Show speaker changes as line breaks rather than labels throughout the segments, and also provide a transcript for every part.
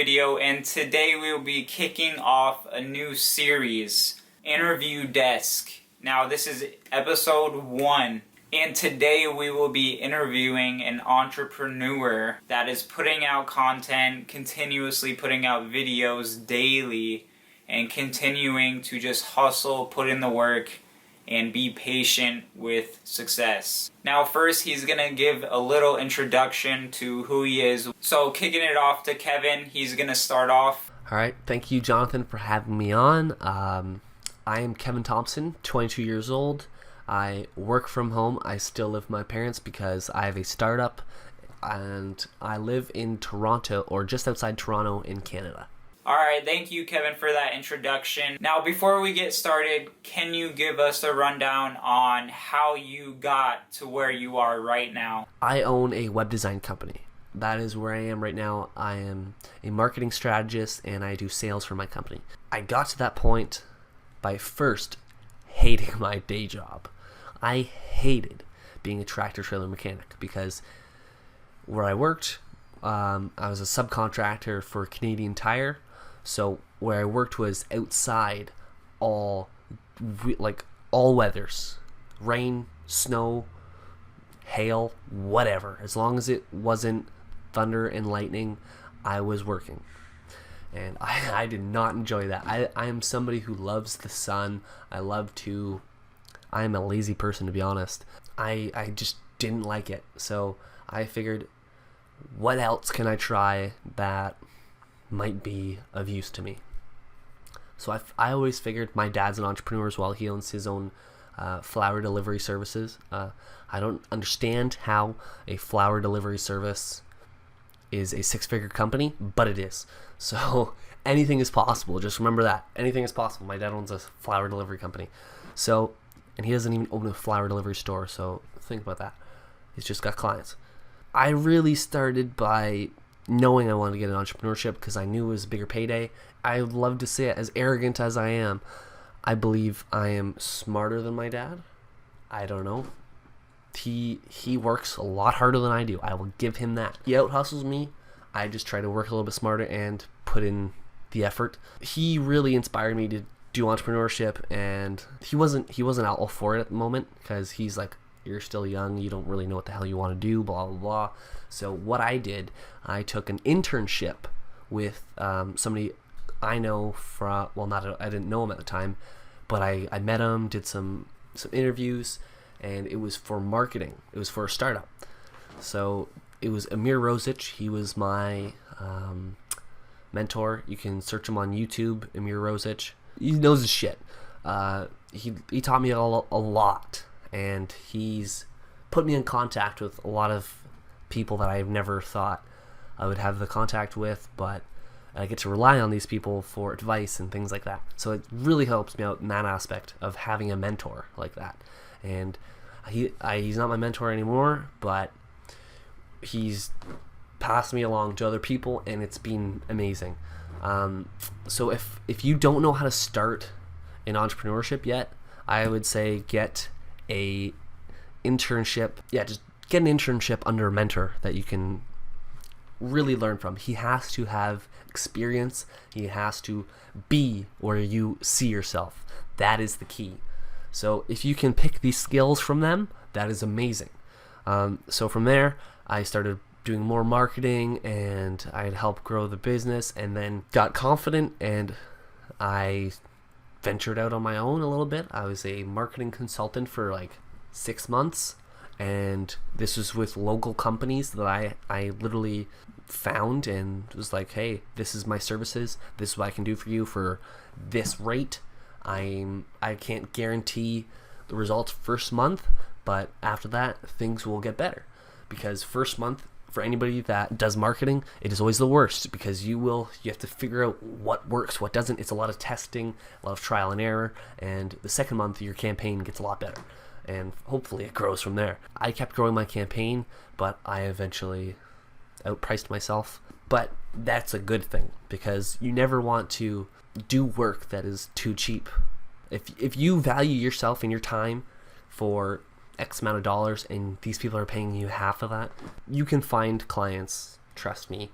video, and today we will be kicking off a new series, Interview Desk. Now this is episode 1, and today we will be interviewing an entrepreneur that is putting out content, continuously putting out videos daily, and continuing to just hustle, put in the work, and be patient with success. Now first, he's gonna give a little introduction to who he is. So kicking it off to Kevin, he's gonna start off.
All right, thank you, Jonathan, for having me on. I am Kevin Thompson, 22 years old. I work from home. I still live with my parents because I have a startup, and I live in Toronto, or just outside Toronto in Canada.
Alright, thank you, Kevin, for that introduction. Now, before we get started, can you give us a rundown on how you got to where you are right now?
I own a web design company. That is where I am right now. I am a marketing strategist, and I do sales for my company. I got to that point by first hating my day job. I hated being a tractor trailer mechanic because where I worked, I was a subcontractor for Canadian Tire. So where I worked was outside all weathers, rain, snow, hail, whatever. As long as it wasn't thunder and lightning, I was working. And I did not enjoy that. I am somebody who loves the sun. I am a lazy person, to be honest. I just didn't like it. So I figured, what else can I try that might be of use to me? So I always figured, my dad's an entrepreneur as well. He owns his own flower delivery services. I don't understand how a flower delivery service is a 6-figure company, but it is. So anything is possible. Just remember that. Anything is possible. My dad owns a flower delivery company. So, and he doesn't even own a flower delivery store. So think about that. He's just got clients. I really started by knowing I wanted to get an entrepreneurship because I knew it was a bigger payday. I would love to say it, as arrogant as I am, I believe I am smarter than my dad. I don't know. He works a lot harder than I do. I will give him that. He out-hustles me. I just try to work a little bit smarter and put in the effort. He really inspired me to do entrepreneurship, and he wasn't all for it at the moment because he's like, you're still young, you don't really know what the hell you want to do, blah, blah, blah. So what I did, I took an internship with somebody I know from, I didn't know him at the time, but I met him, did some interviews, and it was for marketing. It was for a startup. So it was Amir Rosic. He was my mentor. You can search him on YouTube, Amir Rosic. He knows his shit. He taught me a lot. And he's put me in contact with a lot of people that I've never thought I would have the contact with, but I get to rely on these people for advice and things like that. So it really helps me out in that aspect of having a mentor like that. And he's not my mentor anymore, but he's passed me along to other people, and it's been amazing. So if you don't know how to start in entrepreneurship yet, I would say get a internship. Just get an internship under a mentor that you can really learn from. He has to have experience. He has to be where you see yourself. That is the key. So if you can pick these skills from them, that is amazing. So from there, I started doing more marketing, and I'd help grow the business, and then got confident, and I ventured out on my own a little bit. I was a marketing consultant for like 6 months, and this was with local companies that I literally found and was like, hey, this is my services, this is what I can do for you for this rate. I can't guarantee the results first month, but after that things will get better, because first month, for anybody that does marketing, it is always the worst, because you have to figure out what works, what doesn't. It's a lot of testing, a lot of trial and error, and the second month your campaign gets a lot better, and hopefully it grows from there. I kept growing my campaign, but I eventually outpriced myself. But that's a good thing, because you never want to do work that is too cheap. If you value yourself and your time for X amount of dollars and these people are paying you half of that, you can find clients, trust me,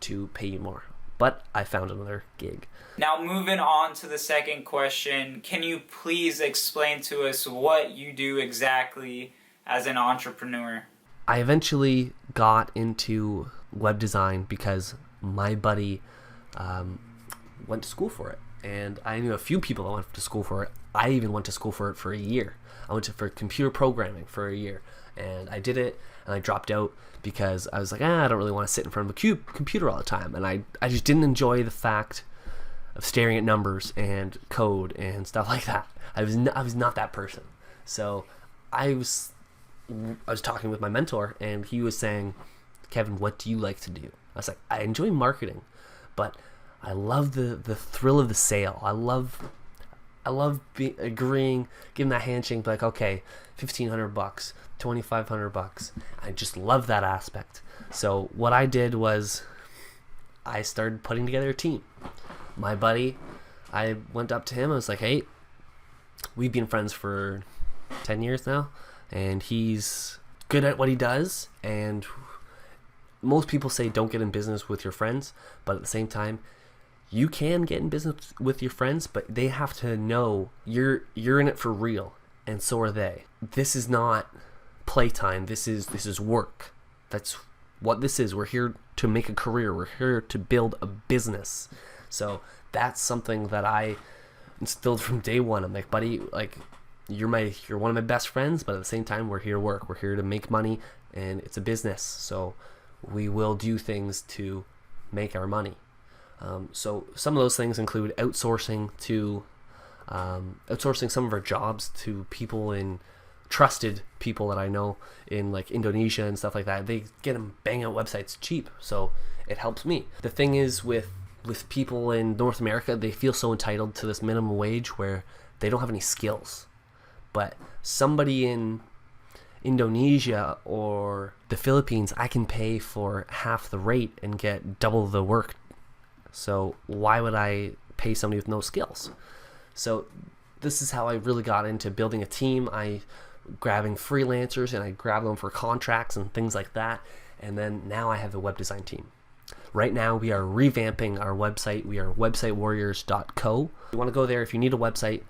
to pay you more. but I found another gig.
Now, moving on to the second question, can you please explain to us what you do exactly as an entrepreneur?
I eventually got into web design because my buddy went to school for it. And I knew a few people that went to school for it. I even went to school for it for a year. I went for computer programming for a year. And I did it, and I dropped out because I was like, I don't really want to sit in front of a computer all the time. And I just didn't enjoy the fact of staring at numbers and code and stuff like that. I was not that person. So I was talking with my mentor, and he was saying, Kevin, what do you like to do? I was like, I enjoy marketing, but I love the thrill of the sale. I love agreeing, giving that handshake, like, okay, $1,500, $2,500. I just love that aspect. So what I did was I started putting together a team. My buddy, I went up to him. I was like, hey, we've been friends for 10 years now, and he's good at what he does. And most people say don't get in business with your friends, but at the same time, you can get in business with your friends, but they have to know you're in it for real, and so are they. This is not playtime. This is work. That's what this is. We're here to make a career. We're here to build a business. So that's something that I instilled from day one. I'm like, buddy, like you're one of my best friends, but at the same time, we're here to work. We're here to make money, and it's a business. So we will do things to make our money. So some of those things include outsourcing some of our jobs to people trusted people that I know in like Indonesia and stuff like that. They get them bang out websites cheap, so it helps me. The thing is with people in North America, they feel so entitled to this minimum wage where they don't have any skills. But somebody in Indonesia or the Philippines, I can pay for half the rate and get double the work. So why would I pay somebody with no skills? So this is how I really got into building a team. I grabbing freelancers, and I grab them for contracts and things like that. And then now I have a web design team. Right now we are revamping our website. We are websitewarriors.co. If you want to go there, if you need a website,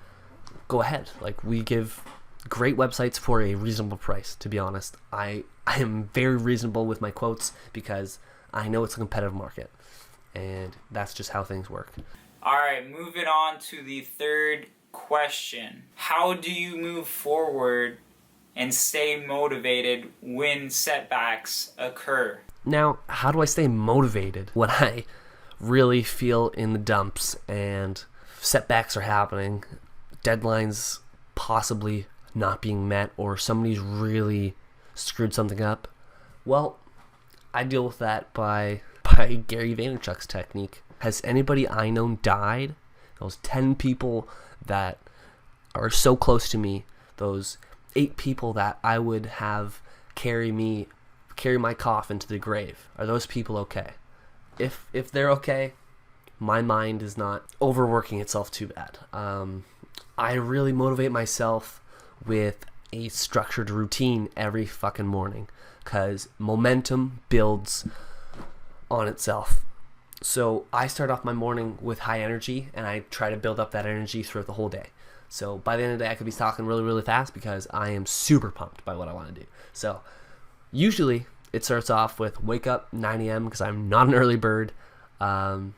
go ahead. Like, we give great websites for a reasonable price, to be honest. I am very reasonable with my quotes because I know it's a competitive market. And that's just how things work.
All right, moving on to the third question. How do you move forward and stay motivated when setbacks occur?
Now, how do I stay motivated when I really feel in the dumps and setbacks are happening, deadlines possibly not being met, or somebody's really screwed something up? Well, I deal with that by Gary Vaynerchuk's technique. Has anybody I know died? Those 10 people that are so close to me, those 8 people that I would have carry my coffin to the grave, are those people okay? If they're okay, my mind is not overworking itself too bad. I really motivate myself with a structured routine every fucking morning, because momentum builds on itself. So I start off my morning with high energy, and I try to build up that energy throughout the whole day. So by the end of the day, I could be talking really, really fast because I am super pumped by what I want to do. So usually it starts off with wake up 9 a.m. because I'm not an early bird. And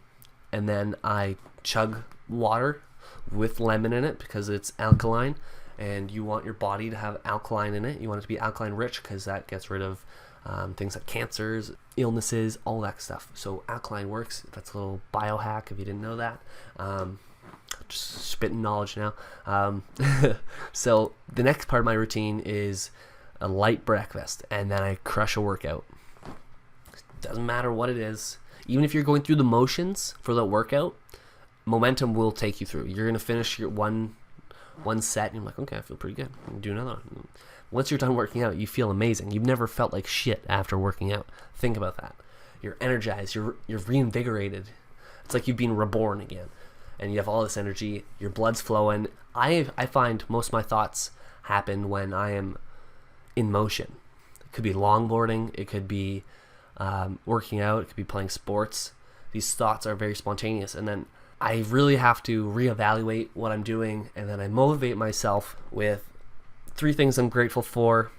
then I chug water with lemon in it because it's alkaline, and you want your body to have alkaline in it. You want it to be alkaline rich because that gets rid of things like cancers, illnesses, all that stuff. So alkaline works. That's a little biohack if you didn't know that. Just spitting knowledge now. So the next part of my routine is a light breakfast, and then I crush a workout. Doesn't matter what it is. Even if you're going through the motions for the workout, momentum will take you through. You're going to finish your one set, and you're like, okay, I feel pretty good. I'm do another one. Once you're done working out, you feel amazing. You've never felt like shit after working out. Think about that. You're energized. You're reinvigorated. It's like you've been reborn again, and you have all this energy. Your blood's flowing. I find most of my thoughts happen when I am in motion. It could be longboarding. It could be working out. It could be playing sports. These thoughts are very spontaneous, and then I really have to reevaluate what I'm doing, and then I motivate myself with 3 things I'm grateful for.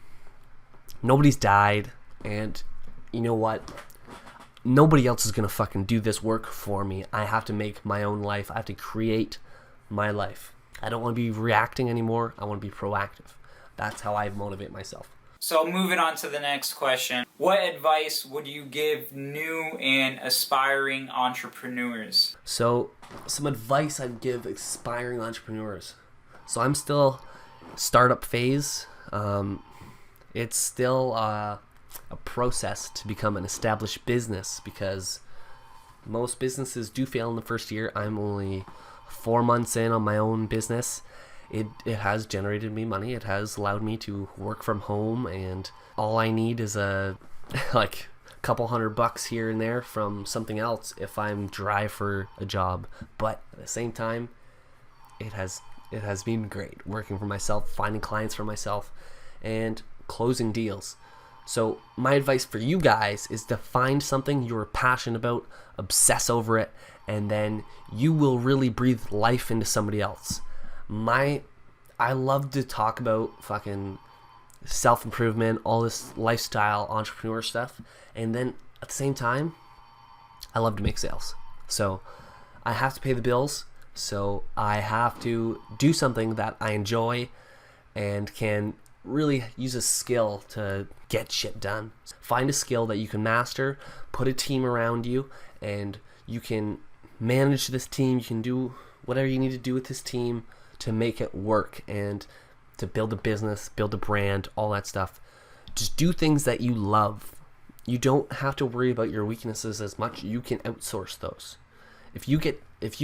Nobody's died, and you know what? Nobody else is going to fucking do this work for me. I have to make my own life. I have to create my life. I don't want to be reacting anymore. I want to be proactive. That's how I motivate myself.
So moving on to the next question. What advice would you give new and aspiring entrepreneurs?
So some advice I'd give aspiring entrepreneurs. So I'm still startup phase. It's still a process to become an established business because most businesses do fail in the first year. I'm only 4 months in on my own business. It has generated me money. It has allowed me to work from home, and all I need is a like couple $100 here and there from something else if I'm dry for a job. But at the same time, it has been great working for myself, finding clients for myself, and closing deals. So my advice for you guys is to find something you're passionate about, obsess over it, and then you will really breathe life into somebody else. I love to talk about fucking self-improvement, all this lifestyle entrepreneur stuff, and then at the same time, I love to make sales. So I have to pay the bills, so I have to do something that I enjoy and can really use a skill to get shit done. Find a skill that you can master, put a team around you, and you can manage this team. You can do whatever you need to do with this team to make it work and to build a business, build a brand, all that stuff. Just do things that you love. You don't have to worry about your weaknesses as much. You can outsource those. If you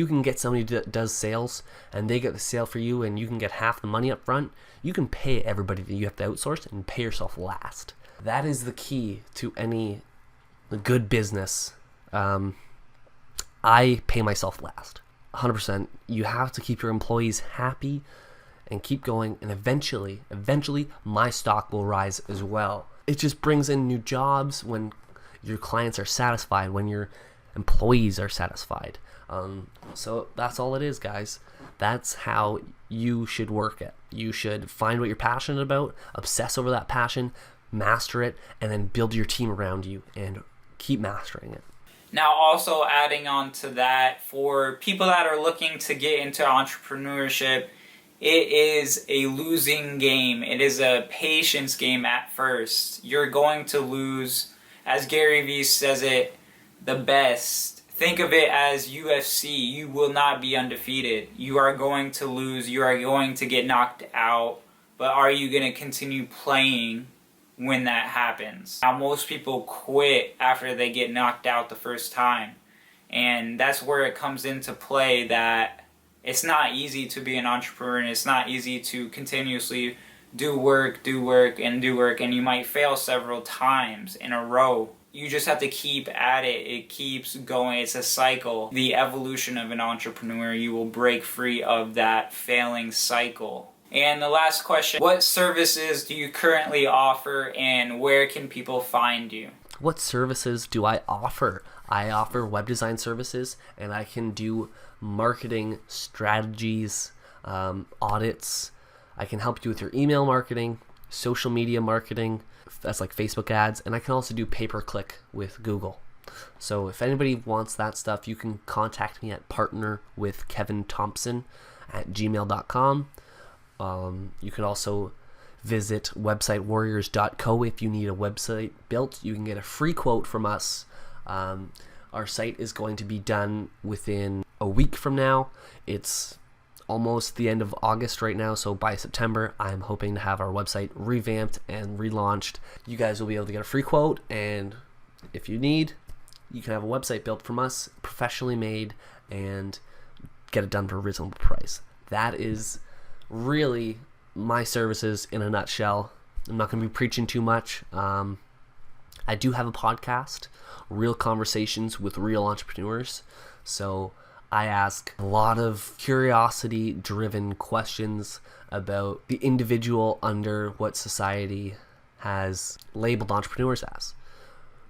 can get somebody that does sales and they get the sale for you and you can get half the money up front, you can pay everybody that you have to outsource and pay yourself last. That is the key to any good business. I pay myself last. 100%. You have to keep your employees happy and keep going, and eventually my stock will rise as well. It just brings in new jobs when your clients are satisfied, when your employees are satisfied. So that's all it is, guys. That's how you should work it. You should find what you're passionate about, obsess over that passion, master it, and then build your team around you and keep mastering it.
Now, also adding on to that, for people that are looking to get into entrepreneurship, it is a losing game. It is a patience game at first. You're going to lose, as Gary Vee says it, the best. Think of it as UFC. You will not be undefeated. You are going to lose. You are going to get knocked out. But are you going to continue playing when that happens? Now, most people quit after they get knocked out the first time. And that's where it comes into play that it's not easy to be an entrepreneur, and it's not easy to continuously do work, and you might fail several times in a row. You just have to keep at it. It keeps going. It's a cycle. The evolution of an entrepreneur, you will break free of that failing cycle. And the last question, what services do you currently offer and where can people find you?
What services do I offer? I offer web design services, and I can do marketing strategies, audits. I can help you with your email marketing, social media marketing, that's like Facebook ads, and I can also do pay-per-click with Google. So if anybody wants that stuff, you can contact me at partnerwithkevinthompson@gmail.com. You can also visit websitewarriors.co if you need a website built. You can get a free quote from us. Our site is going to be done within a week from now. It's almost the end of August right now, so by September I'm hoping to have our website revamped and relaunched. You guys will be able to get a free quote, and if you need, you can have a website built from us, professionally made, and get it done for a reasonable price. That is really my services in a nutshell. I'm not going to be preaching too much. I do have a podcast, Real Conversations with Real Entrepreneurs. So I ask a lot of curiosity-driven questions about the individual under what society has labeled entrepreneurs as.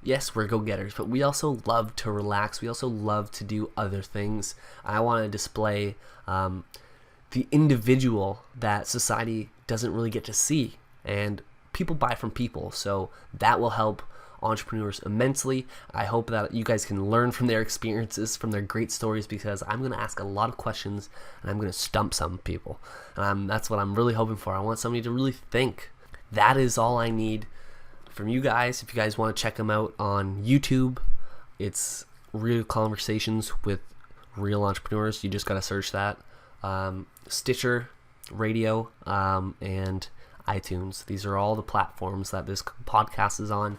yes, we're go-getters, but we also love to relax. We also love to do other things. I want to display the individual that society doesn't really get to see, and people buy from people, so that will help entrepreneurs immensely. I hope that you guys can learn from their experiences, from their great stories, because I'm going to ask a lot of questions and I'm going to stump some people. That's what I'm really hoping for. I want somebody to really think. That is all I need from you guys. If you guys want to check them out on YouTube, it's Real Conversations with Real Entrepreneurs. You just got to search that. Stitcher Radio and iTunes. These are all the platforms that this podcast is on.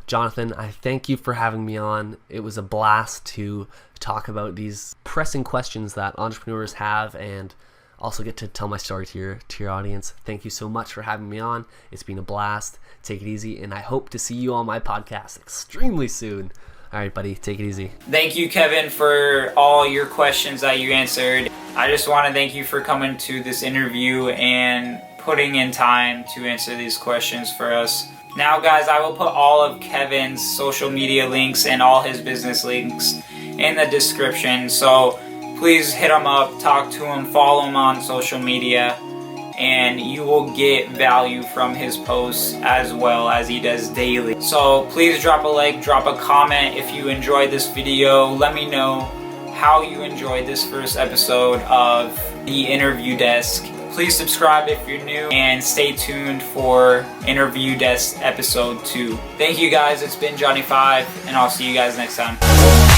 Jonathan, I thank you for having me on. It was a blast to talk about these pressing questions that entrepreneurs have and also get to tell my story to your audience. Thank you so much for having me on. It's been a blast. Take it easy, and I hope to see you on my podcast extremely soon. All right, buddy, take it easy.
Thank you, Kevin, for all your questions that you answered. I just want to thank you for coming to this interview and putting in time to answer these questions for us. Now, guys, I will put all of Kevin's social media links and all his business links in the description. So please hit him up, talk to him, follow him on social media, and you will get value from his posts as well as he does daily. So please drop a like, drop a comment if you enjoyed this video. Let me know how you enjoyed this first episode of The Interview Desk. Please subscribe if you're new and stay tuned for Interview Desk episode 2. Thank you guys, it's been Johnny 5, and I'll see you guys next time.